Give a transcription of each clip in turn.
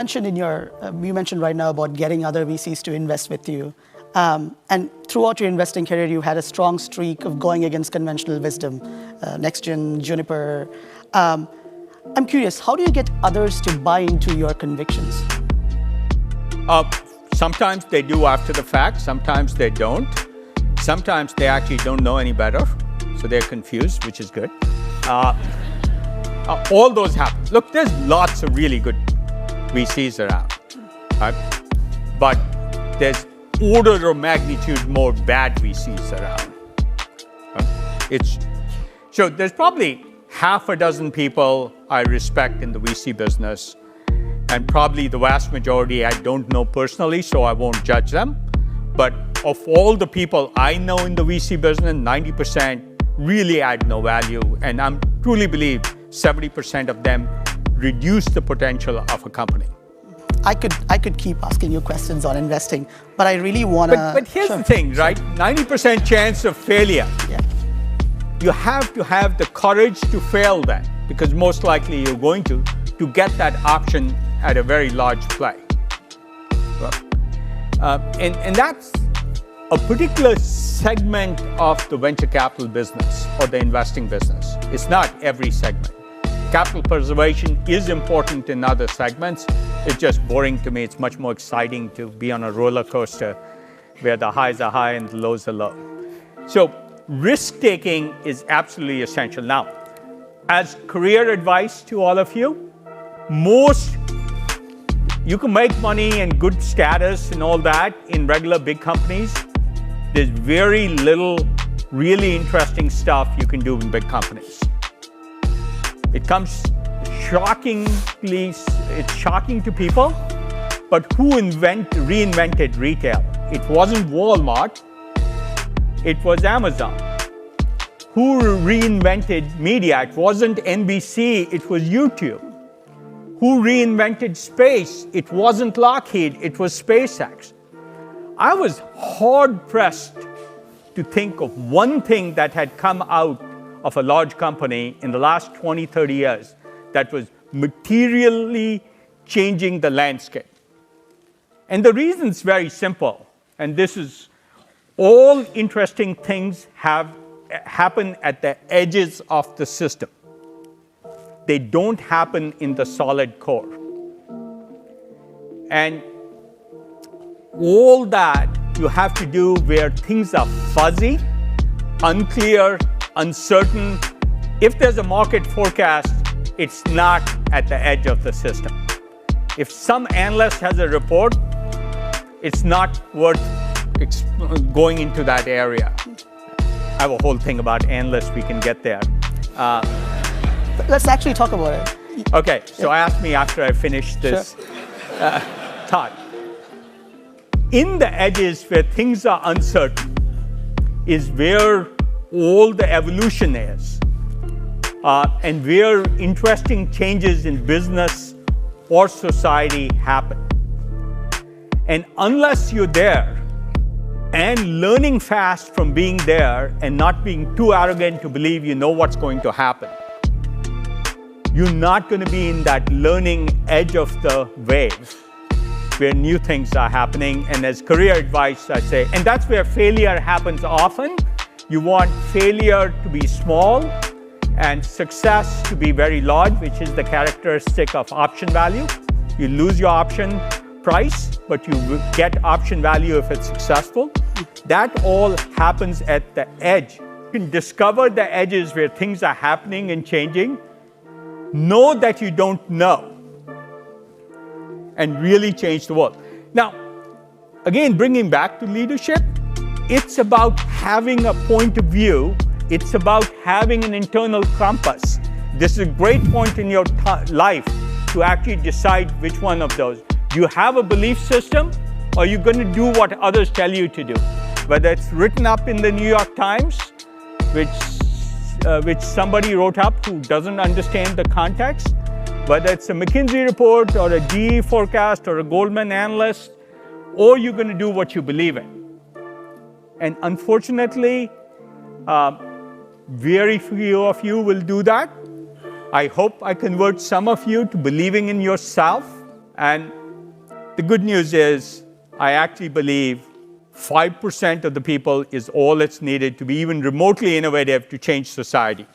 You mentioned right now about getting other VCs to invest with you. And throughout your investing career, you had a strong streak of going against conventional wisdom, NextGen, Juniper. I'm curious, how do you get others to buy into your convictions? Sometimes they do after the fact, sometimes they don't. Sometimes they actually don't know any better, so they're confused, which is good. All those happen. Look, there's lots of really good VCs around, right? But there's order of magnitude more bad VCs around. Right? So there's probably half a dozen people I respect in the VC business, and probably the vast majority I don't know personally, so I won't judge them. But of all the people I know in the VC business, 90% really add no value, and I truly believe 70% of them reduce the potential of a company. I could keep asking you questions on investing, but I really want to... But here's the thing, right? 90% chance of failure. Yeah. You have to have the courage to fail then, because most likely you're going to get that option at a very large play. And that's a particular segment of the venture capital business or the investing business. It's not every segment. Capital preservation is important in other segments. It's just boring to me. It's much more exciting to be on a roller coaster where the highs are high and the lows are low. So risk-taking is absolutely essential. Now, as career advice to all of you, you can make money and good status and all that in regular big companies. There's very little really interesting stuff you can do in big companies. It comes it's shocking to people, but who reinvented retail? It wasn't Walmart, it was Amazon. Who reinvented media? It wasn't NBC, it was YouTube. Who reinvented space? It wasn't Lockheed, it was SpaceX. I was hard-pressed to think of one thing that had come out of a large company in the last 20, 30 years that was materially changing the landscape. And the reason's very simple, and this is all interesting things happen at the edges of the system. They don't happen in the solid core. And all that you have to do where things are fuzzy, unclear, uncertain. If there's a market forecast, it's not at the edge of the system. If some analyst has a report, it's not worth going into that area. I have a whole thing about analysts, we can get there. Let's actually talk about it. Okay, so ask me after I finish this thought. In the edges where things are uncertain is where all the evolution is, and where interesting changes in business or society happen. And unless you're there and learning fast from being there and not being too arrogant to believe you know what's going to happen, you're not going to be in that learning edge of the wave where new things are happening. And as career advice, I say, and that's where failure happens often. You want failure to be small and success to be very large, which is the characteristic of option value. You lose your option price, but you get option value if it's successful. That all happens at the edge. You can discover the edges where things are happening and changing. Know that you don't know, and really change the world. Now, again, bringing back to leadership, it's about having a point of view. It's about having an internal compass. This is a great point in your life to actually decide which one of those. Do you have a belief system, or are you going to do what others tell you to do? Whether it's written up in the New York Times, which somebody wrote up who doesn't understand the context, whether it's a McKinsey report or a GE forecast or a Goldman analyst, or you're going to do what you believe in. And unfortunately, very few of you will do that. I hope I convert some of you to believing in yourself And the good news is, I actually believe 5% of the people is all that's needed to be even remotely innovative to change society.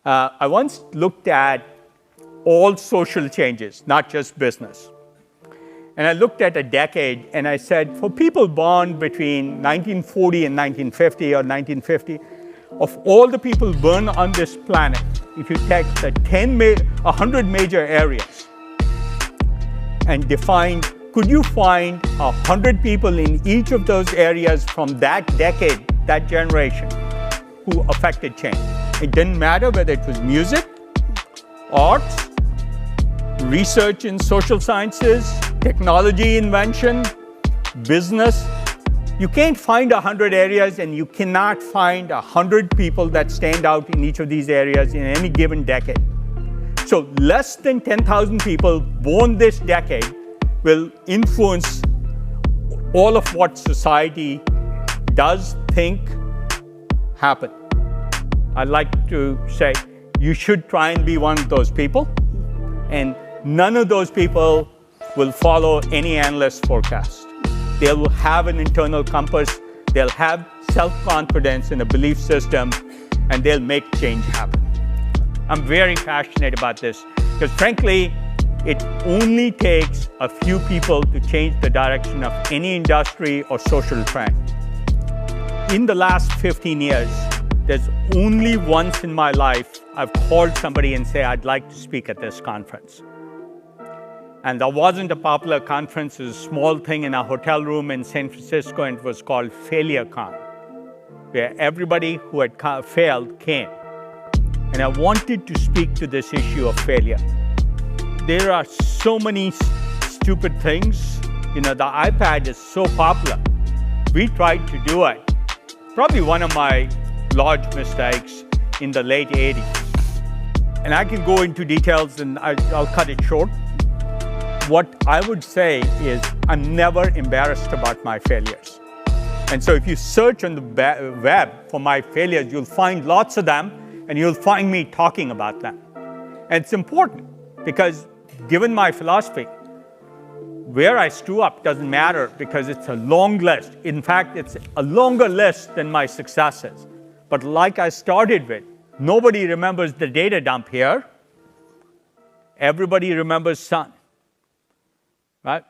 I once looked at all social changes, not just business. And I looked at a decade and I said, for people born between 1940 and 1950 or 1950, of all the people born on this planet, if you take the 100 major areas and define, could you find 100 people in each of those areas from that decade, that generation, who affected change? It didn't matter whether it was music, arts, research in social sciences, technology invention, business. You can't find 100 areas, and you cannot find 100 people that stand out in each of these areas in any given decade. So less than 10,000 people born this decade will influence all of what society does, think, happen. I'd like to say you should try and be one of those people, and none of those people will follow any analyst forecast. They will have an internal compass, they'll have self-confidence in a belief system, and they'll make change happen. I'm very passionate about this because frankly, it only takes a few people to change the direction of any industry or social trend. In the last 15 years, there's only once in my life I've called somebody and say, I'd like to speak at this conference. And that wasn't a popular conference. It was a small thing in a hotel room in San Francisco, and it was called Failure Con, where everybody who had failed came. And I wanted to speak to this issue of failure. There are so many stupid things. You know, the iPad is so popular. We tried to do it. Probably one of my large mistakes in the late 80s. And I can go into details and I'll cut it short. What I would say is I'm never embarrassed about my failures. And so if you search on the web for my failures, you'll find lots of them, and you'll find me talking about them. And it's important because given my philosophy, where I screw up doesn't matter because it's a long list. In fact, it's a longer list than my successes. But like I started with, nobody remembers the data dump here. Everybody remembers Sun, right?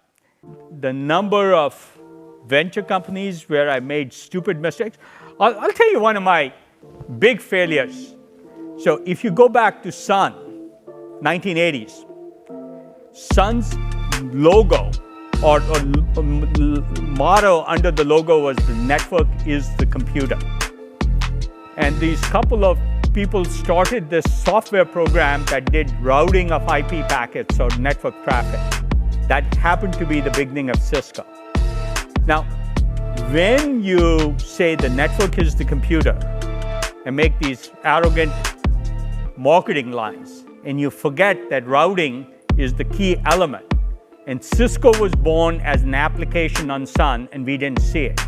The number of venture companies where I made stupid mistakes. I'll tell you one of my big failures. So if you go back to Sun, 1980s, Sun's logo or motto under the logo was the network is the computer. And these couple of people started this software program that did routing of IP packets or network traffic. That happened to be the beginning of Cisco. Now, when you say the network is the computer and make these arrogant marketing lines, and you forget that routing is the key element, and Cisco was born as an application on Sun, and we didn't see it.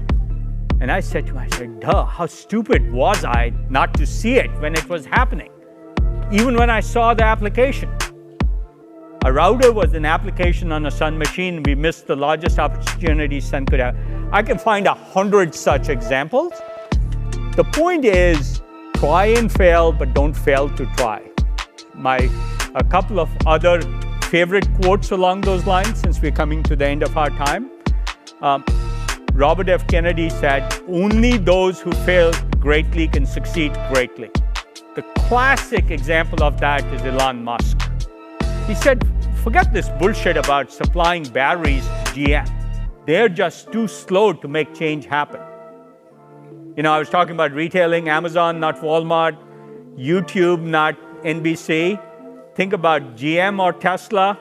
And I said to myself, duh, how stupid was I not to see it when it was happening, even when I saw the application. A router was an application on a Sun machine. We missed the largest opportunity Sun could have. I can find 100 such examples. The point is, try and fail, but don't fail to try. A couple of other favorite quotes along those lines, since we're coming to the end of our time. Robert F. Kennedy said, only those who fail greatly can succeed greatly. The classic example of that is Elon Musk. He said, forget this bullshit about supplying batteries to GM. They're just too slow to make change happen. You know, I was talking about retailing, Amazon, not Walmart, YouTube, not NBC. Think about GM or Tesla.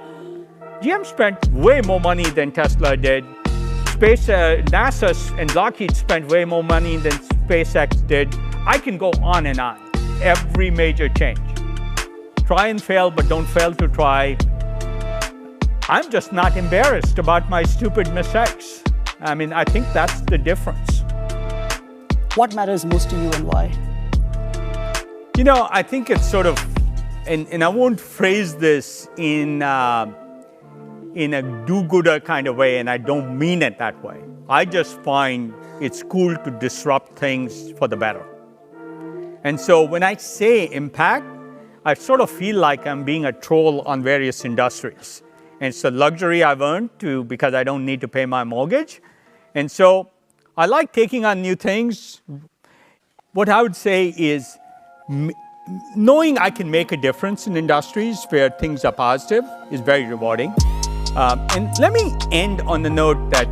GM spent way more money than Tesla did. NASA and Lockheed spent way more money than SpaceX did. I can go on and on. Every major change. Try and fail, but don't fail to try. I'm just not embarrassed about my stupid mistakes. I mean, I think that's the difference. What matters most to you and why? You know, I think it's sort of, and I won't phrase this in in a do-gooder kind of way, and I don't mean it that way. I just find it's cool to disrupt things for the better. And so when I say impact, I sort of feel like I'm being a troll on various industries. And it's a luxury I've earned because I don't need to pay my mortgage. And so I like taking on new things. What I would say is knowing I can make a difference in industries where things are positive is very rewarding. And let me end on the note that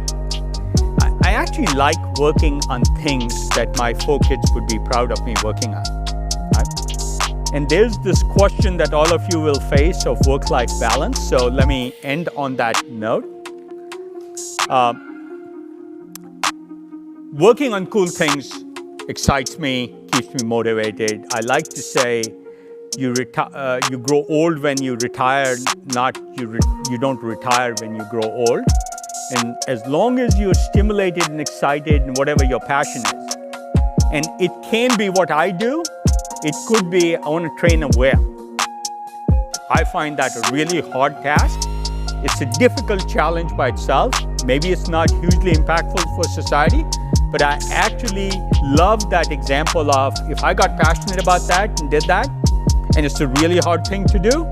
I actually like working on things that my 4 kids would be proud of me working on. Right? And there's this question that all of you will face of work-life balance. So let me end on that note. Working on cool things excites me, keeps me motivated. I like to say you grow old when you retire, not you don't retire when you grow old. And as long as you're stimulated and excited in whatever your passion is, and it can be what I do, it could be I want to train a whale. I find that a really hard task. It's a difficult challenge by itself. Maybe it's not hugely impactful for society, but I actually love that example of if I got passionate about that and did that, and it's a really hard thing to do,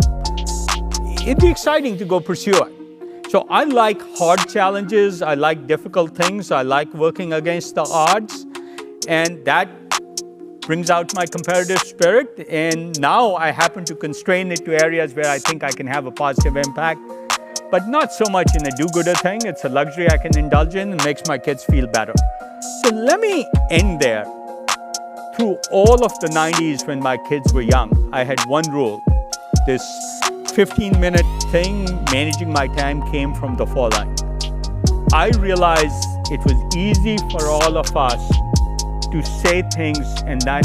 it'd be exciting to go pursue it. So I like hard challenges, I like difficult things, I like working against the odds, and that brings out my competitive spirit. And now I happen to constrain it to areas where I think I can have a positive impact, but not so much in a do-gooder thing. It's a luxury I can indulge in and makes my kids feel better. So let me end there. Through all of the 90s when my kids were young, I had one rule. This 15-minute thing, managing my time, came from the following. I realized it was easy for all of us to say things and then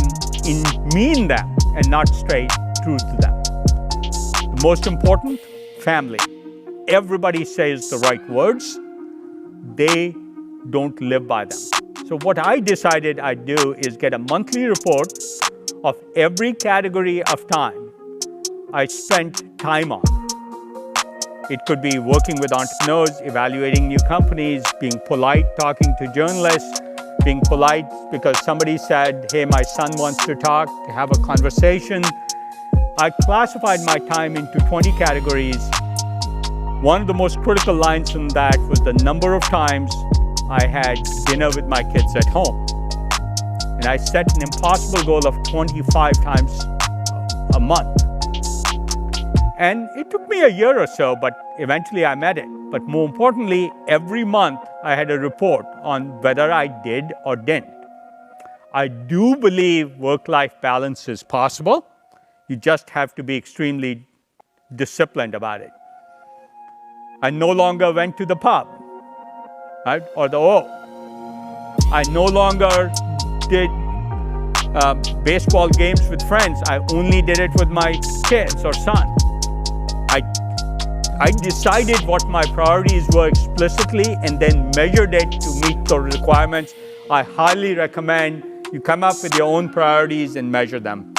mean them and not stay true to them. The most important, family. Everybody says the right words. They don't live by them. So what I decided I'd do is get a monthly report of every category of time I spent time on. It could be working with entrepreneurs, evaluating new companies, being polite, talking to journalists, being polite because somebody said, hey, my son wants to talk, to have a conversation. I classified my time into 20 categories. One of the most critical lines in that was the number of times I had dinner with my kids at home. And I set an impossible goal of 25 times a month. And it took me a year or so, but eventually I met it. But more importantly, every month I had a report on whether I did or didn't. I do believe work-life balance is possible. You just have to be extremely disciplined about it. I no longer went to the pub, right? Or the O. I no longer did baseball games with friends. I only did it with my kids or son. I decided what my priorities were explicitly and then measured it to meet the requirements. I highly recommend you come up with your own priorities and measure them.